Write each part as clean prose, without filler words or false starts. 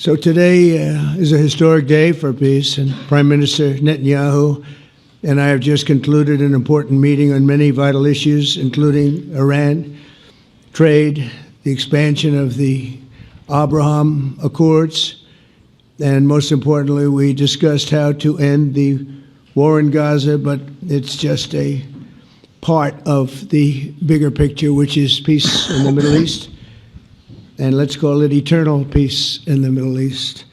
So today is a historic day for peace, and Prime Minister Netanyahu and I have just concluded an important meeting on many vital issues, including Iran, trade, the expansion of the Abraham Accords, and most importantly, we discussed how to end the war in Gaza, but it's just a part of the bigger picture, which is peace in the Middle East, and let's call it eternal peace in the Middle East.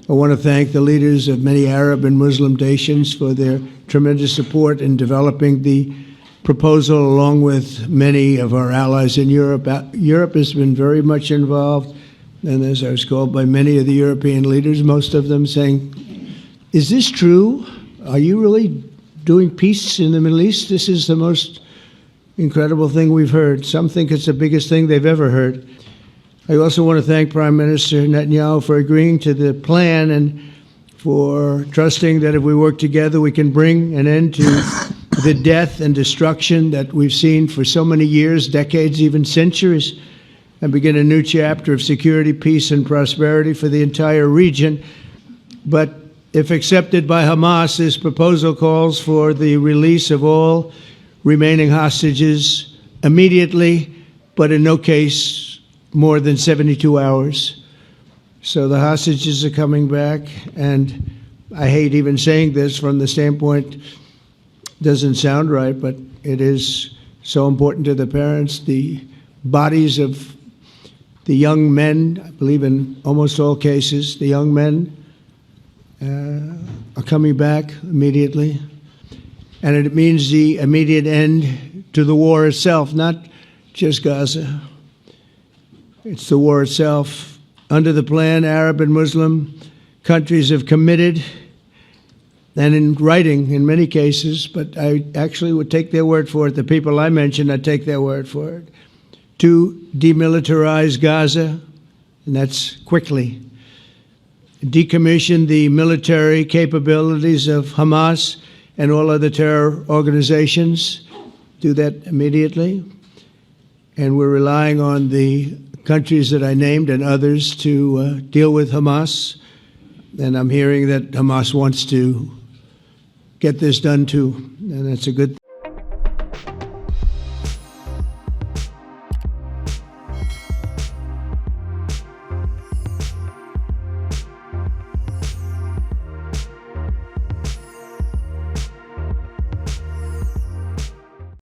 I want to thank the leaders of many Arab and Muslim nations for their tremendous support in developing the proposal, along with many of our allies in Europe. Europe has been very much involved, and as I was called by many of the European leaders, most of them saying, is this true? Are you really doing peace in the Middle East? This is the most incredible thing we've heard. Some think it's the biggest thing they've ever heard. I also want to thank Prime Minister Netanyahu for agreeing to the plan and for trusting that if we work together, we can bring an end to the death and destruction that we've seen for so many years, decades, even centuries, and begin a new chapter of security, peace, and prosperity for the entire region. But if accepted by Hamas, this proposal calls for the release of all remaining hostages immediately, but in no case more than 72 hours. So the hostages are coming back, and I hate even saying this from the standpoint, doesn't sound right, but it is so important to the parents. The bodies of the young men, I believe in almost all cases, the young men are coming back immediately. And it means the immediate end to the war itself, not just Gaza. It's the war itself. Under the plan, Arab and Muslim countries have committed, and in writing in many cases, but I actually would take their word for it, the people I mentioned, I'd take their word for it, to demilitarize Gaza, and that's quickly. Decommission the military capabilities of Hamas and all other terror organizations. Do that immediately. And we're relying on the countries that I named and others to deal with Hamas. And I'm hearing that Hamas wants to get this done too, and that's a good thing.